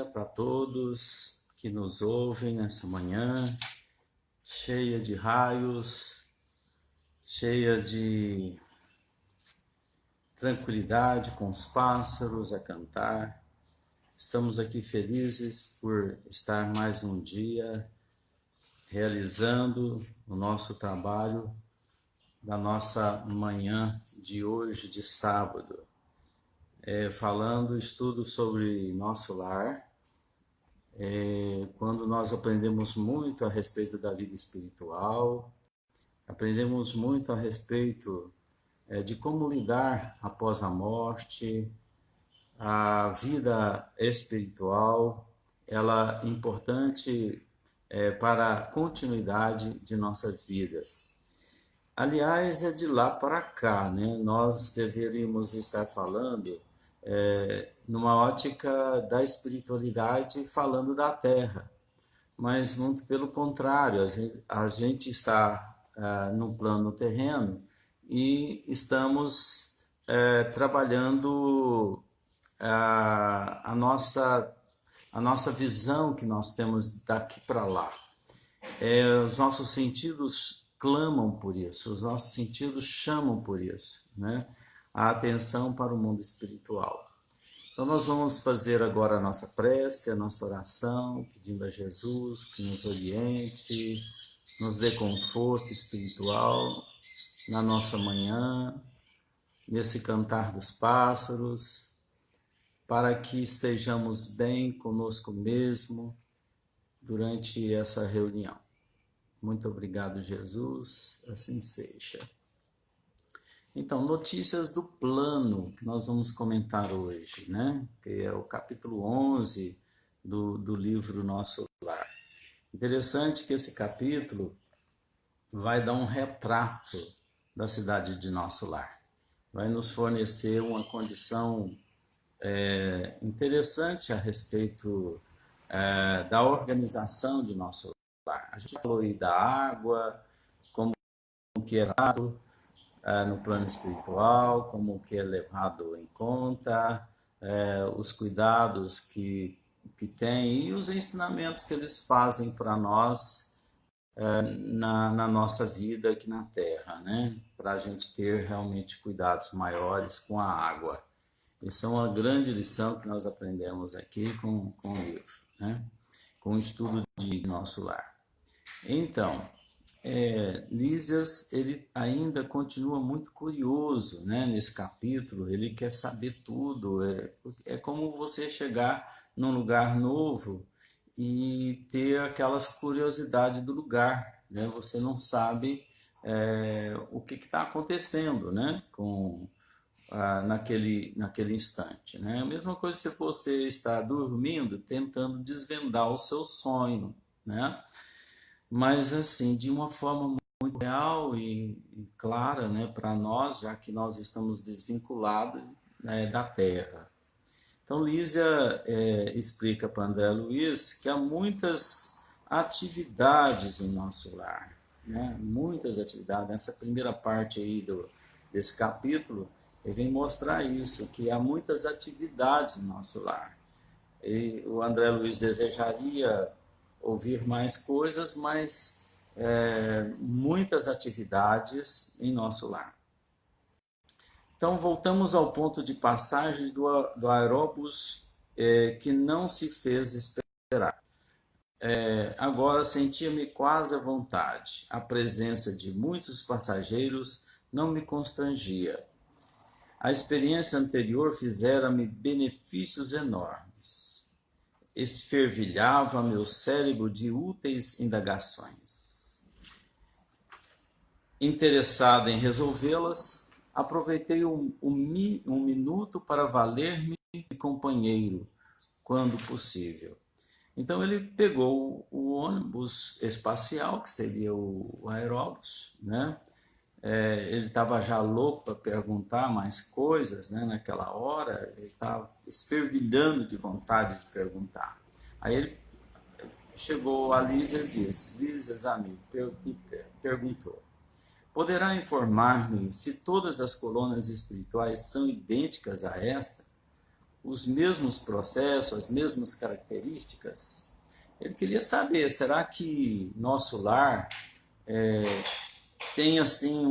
dia para todos que nos ouvem nessa manhã, cheia de raios, cheia de tranquilidade com os pássaros a cantar. Estamos aqui felizes por estar mais um dia realizando o nosso trabalho da nossa manhã de hoje, de sábado. Estudo sobre nosso lar, quando nós aprendemos muito a respeito da vida espiritual, aprendemos muito a respeito de como lidar após a morte, a vida espiritual, ela é importante para a continuidade de nossas vidas. Aliás, é de lá para cá, né? Nós deveríamos estar falando numa ótica da espiritualidade, falando da Terra, mas muito pelo contrário, a gente está no plano terreno e estamos trabalhando a nossa visão que nós temos daqui para lá. Os nossos sentidos clamam por isso, os nossos sentidos chamam por isso, né? A atenção para o mundo espiritual. Então nós vamos fazer agora a nossa prece, a nossa oração, pedindo a Jesus que nos oriente, nos dê conforto espiritual na nossa manhã, nesse cantar dos pássaros, para que estejamos bem conosco mesmo durante essa reunião. Muito obrigado, Jesus, assim seja. Então, notícias do plano que nós vamos comentar hoje, né? Que é o capítulo 11 do livro Nosso Lar. Interessante que esse capítulo vai dar um retrato da cidade de Nosso Lar. Vai nos fornecer uma condição interessante a respeito da organização de nosso lar. A gente falou aí da água, como que é dado no plano espiritual, como que é levado em conta, os cuidados que tem e os ensinamentos que eles fazem para nós na nossa vida aqui na Terra, né? Para a gente ter realmente cuidados maiores com a água. Isso é uma grande lição que nós aprendemos aqui com o livro, né? Com o estudo de Nosso Lar. Então, Lísias, ele ainda continua muito curioso, né? Nesse capítulo, ele quer saber tudo. É como você chegar num lugar novo e ter aquelas curiosidades do lugar, né? Você não sabe o que está acontecendo, né? Naquele instante, né? A mesma coisa se você está dormindo, tentando desvendar o seu sonho, né? Mas assim, de uma forma muito real e clara, né, para nós, já que nós estamos desvinculados, né, da Terra. Então, Lísia explica para André Luiz que há muitas atividades em nosso lar, né? Muitas atividades. Nessa primeira parte aí desse capítulo, ele vem mostrar isso, que há muitas atividades no nosso lar. E o André Luiz desejaria ouvir mais coisas, mas muitas atividades em nosso lar. Então, voltamos ao ponto de passagem do aeróbus que não se fez esperar. Agora sentia-me quase à vontade. A presença de muitos passageiros não me constrangia. A experiência anterior fizera-me benefícios enormes. Esfervilhava meu cérebro de úteis indagações. Interessado em resolvê-las, aproveitei um minuto para valer-me de companheiro, quando possível. Então ele pegou o ônibus espacial, que seria o aeróbus, né? Ele estava já louco para perguntar mais coisas, né? Naquela hora, ele estava esfervilhando de vontade de perguntar. Aí ele chegou a Lísias e disse: Lísias, amigo, perguntou: poderá informar-me se todas as colônias espirituais são idênticas a esta? os mesmos processos, as mesmas características? Ele queria saber, será que nosso lar tem assim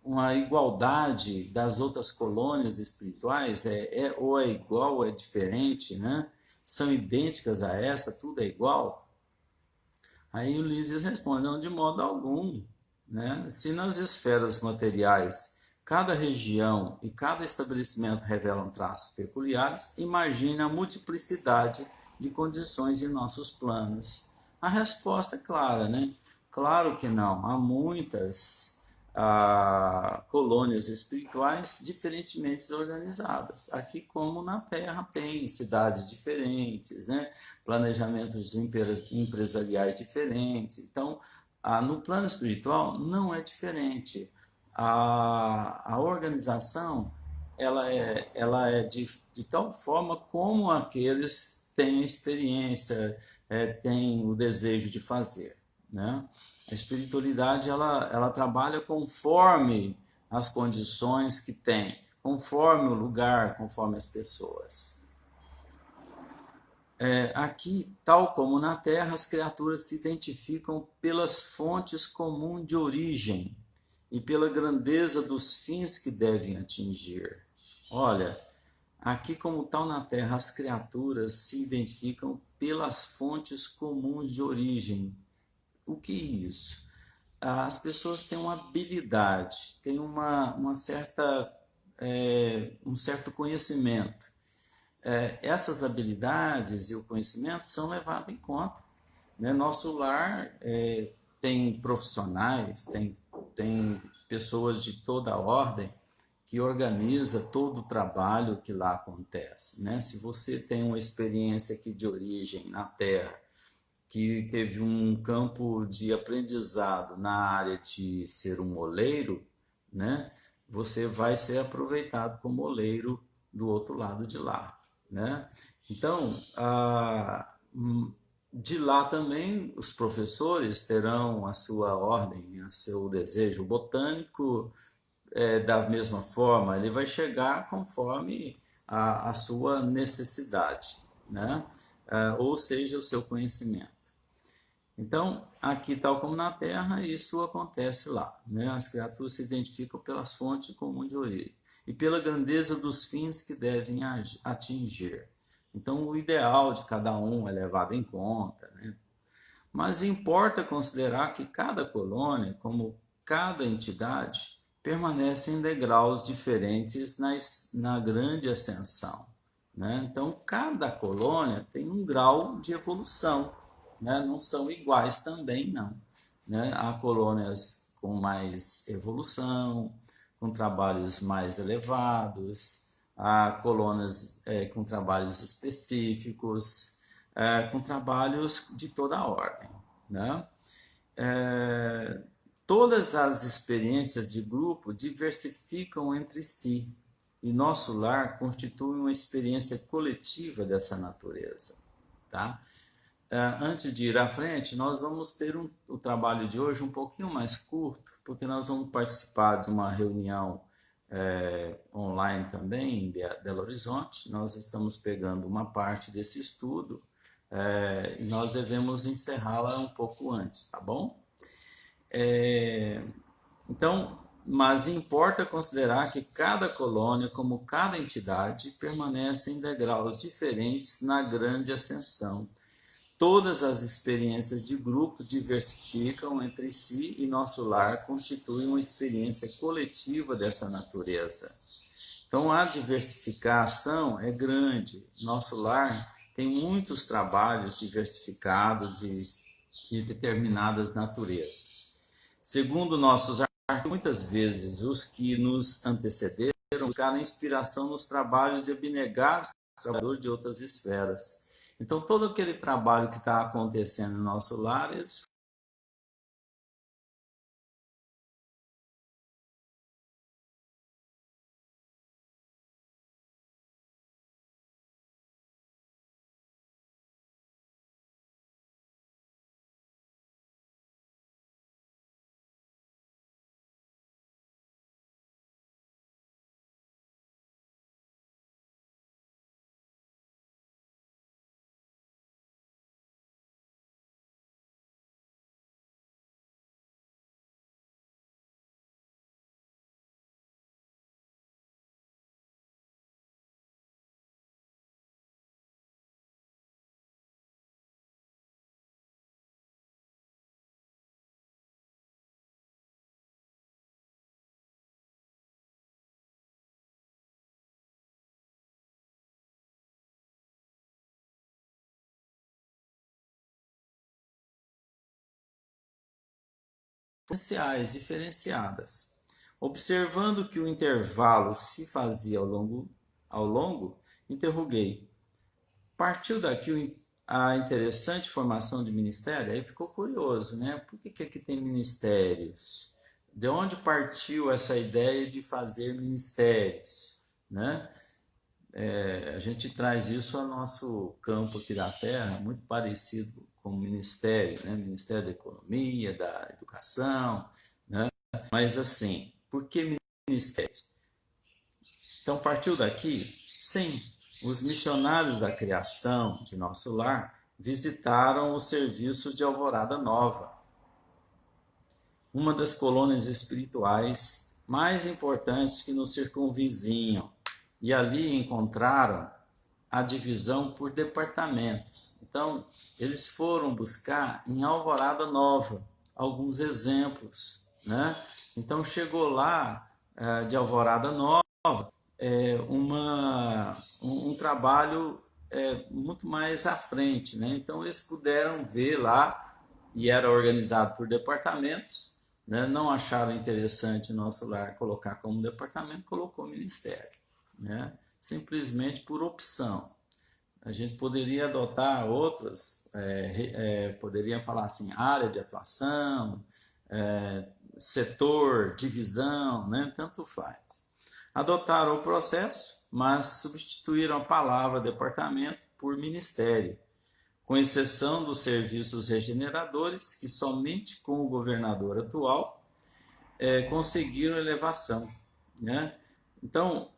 uma igualdade das outras colônias espirituais? Ou é igual ou é diferente, né? São idênticas a essa, tudo é igual? Aí Ulisses responde, não, de modo algum, né? Se nas esferas materiais cada região e cada estabelecimento revelam traços peculiares, imagine a multiplicidade de condições em nossos planos. A resposta é clara, né? Claro que não. Há muitas colônias espirituais diferentemente organizadas. Aqui como na Terra tem cidades diferentes, né? Planejamentos empresariais diferentes. Então, no plano espiritual não é diferente. A organização ela é de tal forma como aqueles têm a experiência, têm o desejo de fazer, né? A espiritualidade ela trabalha conforme as condições que tem, conforme o lugar, conforme as pessoas. Aqui, tal como na Terra, as criaturas se identificam pelas fontes comuns de origem e pela grandeza dos fins que devem atingir. Olha, aqui como tal na Terra, as criaturas se identificam pelas fontes comuns de origem. O que é isso? As pessoas têm uma habilidade, têm uma certa, um certo conhecimento. Essas habilidades e o conhecimento são levados em conta, né? Nosso lar tem profissionais, tem pessoas de toda a ordem que organiza todo o trabalho que lá acontece, né? Se você tem uma experiência aqui de origem na Terra, que teve um campo de aprendizado na área de ser um oleiro, né? Você vai ser aproveitado como oleiro do outro lado de lá, né? Então, de lá também os professores terão a sua ordem, o seu desejo. O botânico, da mesma forma, ele vai chegar conforme a sua necessidade, né? Ou seja, o seu conhecimento. Então, aqui, tal como na Terra, isso acontece lá, né? As criaturas se identificam pelas fontes comuns de origem e pela grandeza dos fins que devem atingir. Então, o ideal de cada um é levado em conta, né? Mas importa considerar que cada colônia, como cada entidade, permanece em degraus diferentes na grande ascensão, né? Então, cada colônia tem um grau de evolução, né? Não são iguais também, não, né? Há colônias com mais evolução, com trabalhos mais elevados, há colônias com trabalhos específicos, com trabalhos de toda a ordem, né? Todas as experiências de grupo diversificam entre si, e nosso lar constitui uma experiência coletiva dessa natureza, tá? Antes de ir à frente, nós vamos ter o trabalho de hoje um pouquinho mais curto, porque nós vamos participar de uma reunião online também em Belo Horizonte. Nós estamos pegando uma parte desse estudo e nós devemos encerrá-la um pouco antes, tá bom? Então, mas importa considerar que cada colônia, como cada entidade, permanece em degraus diferentes na grande ascensão. Todas as experiências de grupo diversificam entre si e nosso lar constitui uma experiência coletiva dessa natureza. Então, a diversificação é grande. Nosso lar tem muitos trabalhos diversificados de determinadas naturezas. Segundo nossos artigos, muitas vezes os que nos antecederam buscaram inspiração nos trabalhos de abnegados trabalhadores de outras esferas. Então, todo aquele trabalho que está acontecendo no nosso lar, eles essenciais, diferenciadas. Observando que o intervalo se fazia ao longo, interroguei. Partiu daqui a interessante formação de ministério? Aí ficou curioso, né? Por que aqui tem ministérios? De onde partiu essa ideia de fazer ministérios, né? A gente traz isso ao nosso campo aqui da Terra, muito parecido com o ministério, né? Ministério da Economia, da Educação, né? Mas assim, por que ministérios? Então, partiu daqui? Sim, os missionários da criação de nosso lar visitaram os serviços de Alvorada Nova, uma das colônias espirituais mais importantes que nos circunvizinham, e ali encontraram a divisão por departamentos. Então, eles foram buscar em Alvorada Nova alguns exemplos, né? Então, chegou lá de Alvorada Nova um trabalho muito mais à frente, né? Então, eles puderam ver lá, e era organizado por departamentos, né? Não acharam interessante nosso lar colocar como departamento, colocou ministério, né? Simplesmente por opção. A gente poderia adotar outras, poderia falar assim, área de atuação, setor, divisão, né? Tanto faz. Adotaram o processo, mas substituíram a palavra departamento por ministério, com exceção dos serviços regeneradores, que somente com o governador atual conseguiram elevação, né? Então,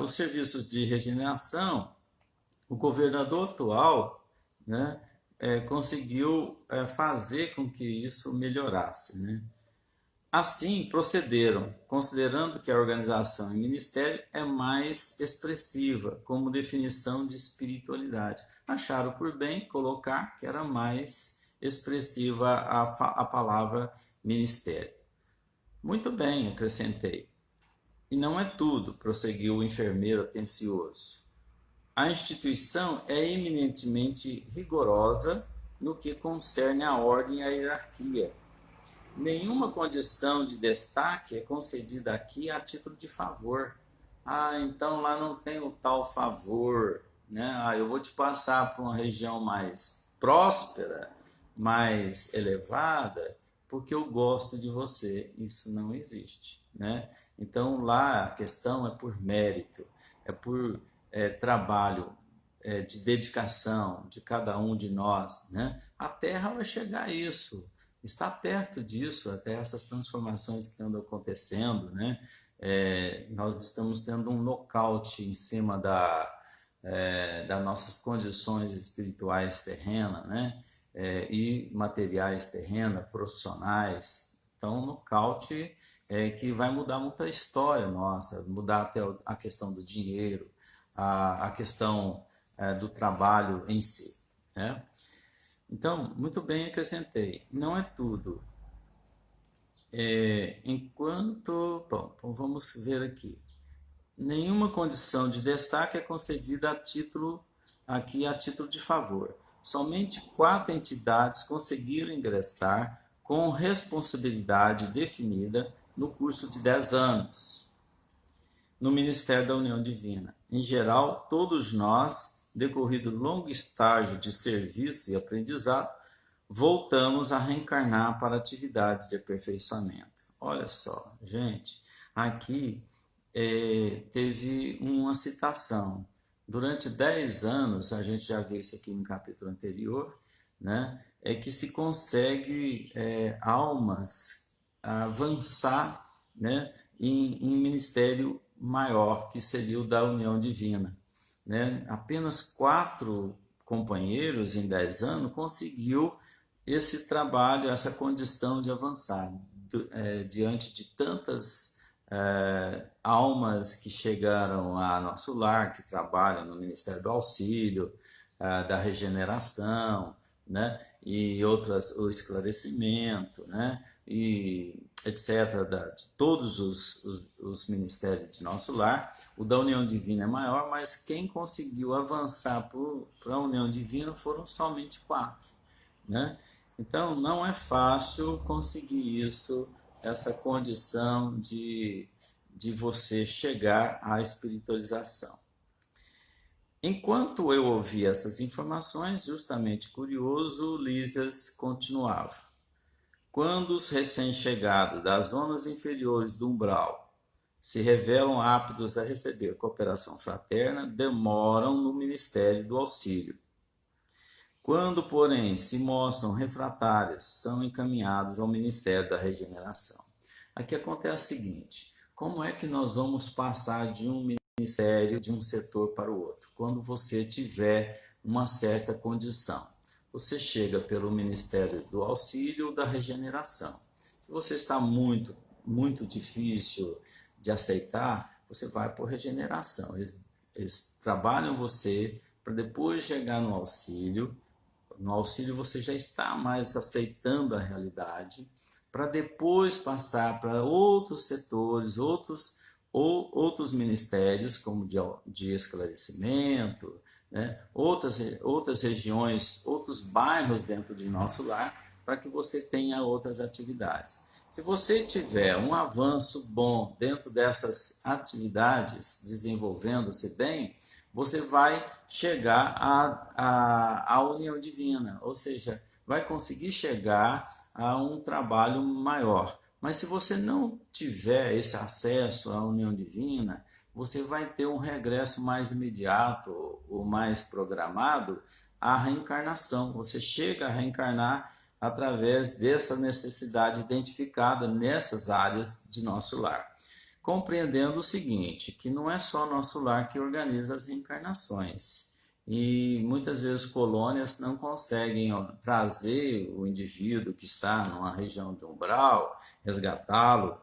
os serviços de regeneração, o governador atual, né, conseguiu fazer com que isso melhorasse, né? Assim procederam, considerando que a organização em ministério é mais expressiva, como definição de espiritualidade. Acharam por bem colocar que era mais expressiva a palavra ministério. Muito bem, acrescentei. E não é tudo, prosseguiu o enfermeiro atencioso. A instituição é eminentemente rigorosa no que concerne à ordem e à hierarquia. Nenhuma condição de destaque é concedida aqui a título de favor. Então lá não tem o tal favor, né? Eu vou te passar para uma região mais próspera, mais elevada, porque eu gosto de você. Isso não existe, né? Então lá a questão é por mérito, é por trabalho, de dedicação de cada um de nós, né? A Terra vai chegar a isso. Está perto disso, até essas transformações que andam acontecendo, né? Nós estamos tendo um nocaute em cima das nossas condições espirituais terrenas, né? E materiais terrenas, profissionais. Então, um nocaute que vai mudar muita história nossa, mudar até a questão do dinheiro, a questão do trabalho em si, né? Então, muito bem, acrescentei. Não é tudo. Bom, vamos ver aqui. Nenhuma condição de destaque é concedida aqui a título de favor. Somente 4 entidades conseguiram ingressar com responsabilidade definida no curso de 10 anos no Ministério da União Divina. Em geral, todos nós, decorrido longo estágio de serviço e aprendizado, voltamos a reencarnar para a atividade de aperfeiçoamento. Olha só, gente, aqui teve uma citação. Durante 10 anos, a gente já viu isso aqui no capítulo anterior, né? É que se consegue almas avançar, né, em ministério maior, que seria o da União Divina, né? Apenas 4 companheiros em 10 anos conseguiu esse trabalho, essa condição de avançar diante de tantas almas que chegaram a nosso lar, que trabalham no Ministério do Auxílio, da Regeneração, né? E outras, o esclarecimento, né? E etc., de todos os ministérios de nosso lar. O da União Divina é maior, mas quem conseguiu avançar para a União Divina foram somente 4, né? Então, não é fácil conseguir isso, essa condição de você chegar à espiritualização. Enquanto eu ouvia essas informações, justamente curioso, Lísias continuava. Quando os recém-chegados das zonas inferiores do umbral se revelam aptos a receber cooperação fraterna, demoram no ministério do auxílio. Quando, porém, se mostram refratários, são encaminhados ao ministério da regeneração. Aqui acontece o seguinte: como é que nós vamos passar de um ministério, de um setor para o outro? Quando você tiver uma certa condição, você chega pelo ministério do auxílio ou da regeneração. Se você está muito difícil de aceitar, você vai por regeneração. Eles trabalham você para depois chegar no auxílio. No auxílio você já está mais aceitando a realidade, para depois passar para outros setores, outros ministérios, como de esclarecimento, né? outras regiões, outros bairros dentro de nosso lar, para que você tenha outras atividades. Se você tiver um avanço bom dentro dessas atividades, desenvolvendo-se bem, você vai chegar à união divina, ou seja, vai conseguir chegar a um trabalho maior. Mas se você não tiver esse acesso à união divina, você vai ter um regresso mais imediato ou mais programado à reencarnação. Você chega a reencarnar através dessa necessidade identificada nessas áreas de nosso lar. Compreendendo o seguinte, que não é só nosso lar que organiza as reencarnações. E muitas vezes colônias não conseguem trazer o indivíduo que está numa região de umbral, resgatá-lo,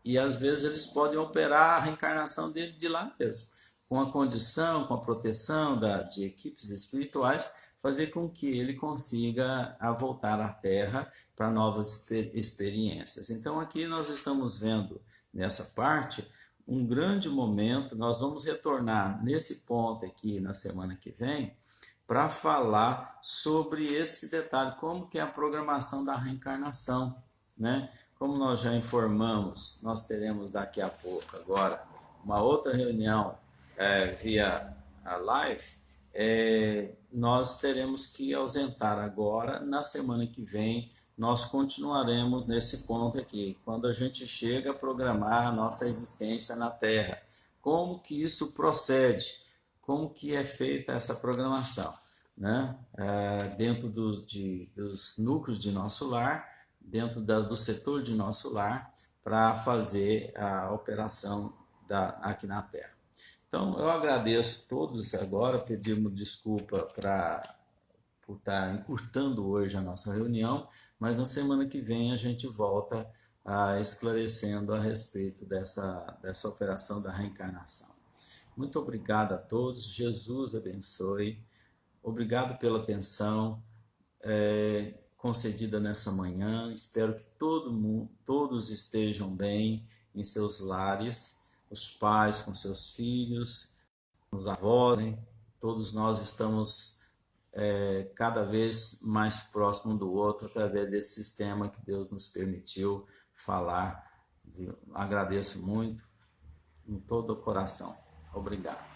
e às vezes eles podem operar a reencarnação dele de lá mesmo, com a condição, com a proteção de equipes espirituais, fazer com que ele consiga voltar à Terra para novas experiências. Então aqui nós estamos vendo nessa parte um grande momento. Nós vamos retornar nesse ponto aqui na semana que vem para falar sobre esse detalhe, como que é a programação da reencarnação, né? Como nós já informamos, nós teremos daqui a pouco agora uma outra reunião via a live. Nós teremos que ausentar agora. Na semana que vem nós continuaremos nesse ponto aqui, quando a gente chega a programar a nossa existência na Terra. Como que isso procede? Como que é feita essa programação, né? Dentro dos núcleos de nosso lar, dentro do setor de nosso lar, para fazer a operação aqui na Terra. Então, eu agradeço a todos agora, pedimos desculpa por estar encurtando hoje a nossa reunião, mas na semana que vem a gente volta esclarecendo a respeito dessa operação da reencarnação. Muito obrigado a todos, Jesus abençoe, obrigado pela atenção concedida nessa manhã. Espero que todos estejam bem em seus lares, os pais com seus filhos, os avós, hein? Todos nós estamos cada vez mais próximo do outro através desse sistema que Deus nos permitiu falar. Agradeço muito, em todo o coração. Obrigado.